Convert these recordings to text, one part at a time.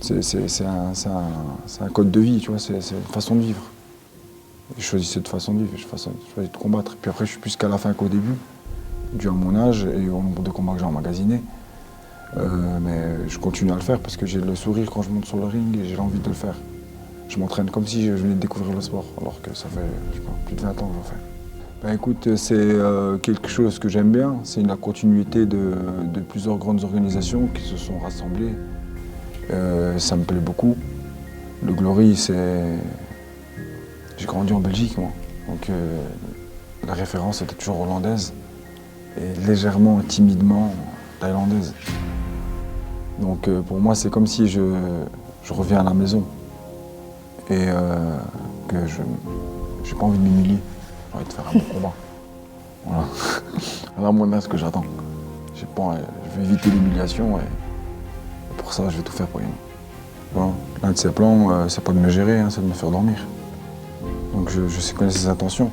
C'est un code de vie, tu vois, c'est une façon de vivre. Je choisis cette façon de vivre, je choisis de combattre. Puis après, je suis plus qu'à la fin qu'au début, dû à mon âge et au nombre de combats que j'ai emmagasinés. Mais je continue à le faire parce que j'ai le sourire quand je monte sur le ring et j'ai l'envie de le faire. Je m'entraîne comme si je venais de découvrir le sport, alors que ça fait je sais pas, plus de 20 ans que j'en fais. Ben écoute, c'est quelque chose que j'aime bien. C'est la continuité de plusieurs grandes organisations qui se sont rassemblées. Ça me plaît beaucoup. Le Glory, c'est... J'ai grandi en Belgique, moi. Donc la référence était toujours hollandaise et légèrement, timidement thaïlandaise. Donc pour moi, c'est comme si je reviens à la maison et que je n'ai pas envie de m'humilier. J'ai envie de faire un bon combat. Voilà. Voilà moi ce que j'attends. Je veux éviter l'humiliation et pour ça, je vais tout faire pour gagner. Bon, l'un de ses plans, c'est pas de me gérer, hein, c'est de me faire dormir. Donc je connais ses intentions.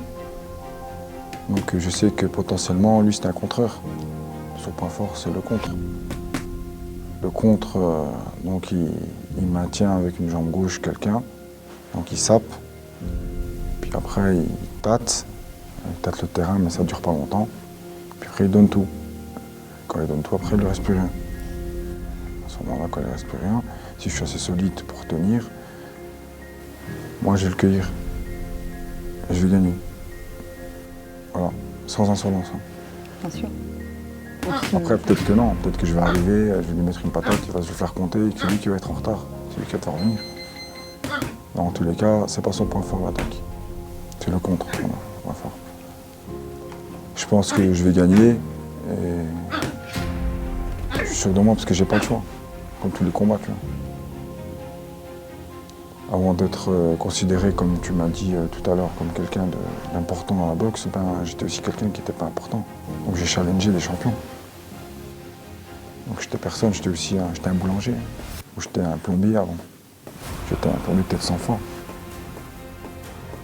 Donc je sais que potentiellement, lui, c'est un contreur. Son point fort, c'est le contre. Le contre, donc il maintient avec une jambe gauche quelqu'un, donc il sape, puis après il tâte le terrain, mais ça dure pas longtemps. Puis après il donne tout. Quand il donne tout, après il ne lui reste plus rien. À ce moment-là, quand il ne reste plus rien, si je suis assez solide pour tenir, moi je vais le cueillir. Et je vais gagner. Voilà, sans insolence. Hein. Bien sûr. Après, peut-être que non, peut-être que je vais arriver, je vais lui mettre une patate, il va se faire compter, et que c'est lui qui va être en retard, c'est lui qui va devoir revenir. Dans tous les cas, c'est pas son point fort l'attaque. C'est le contre, voilà, le point fort. Je pense que je vais gagner et je suis sûr de moi parce que j'ai pas le choix, comme tous les combats. Tu vois. Avant d'être considéré, comme tu m'as dit tout à l'heure, comme quelqu'un d'important dans la boxe, ben, j'étais aussi quelqu'un qui n'était pas important. Donc j'ai challengé des champions. Donc j'étais personne, j'étais un boulanger, ou j'étais un plombier avant. J'étais un plombier peut-être 100 fois.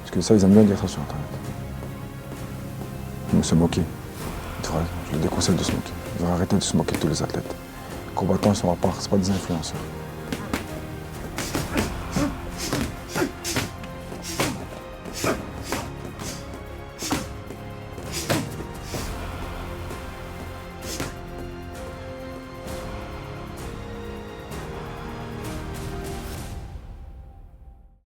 Parce que ça, ils aiment bien dire ça sur Internet. Ils se moquer. Je les déconseille de se moquer. Ils devraient arrêter de se moquer de tous les athlètes. Les combattants, ils sont à part, c'est pas des influenceurs.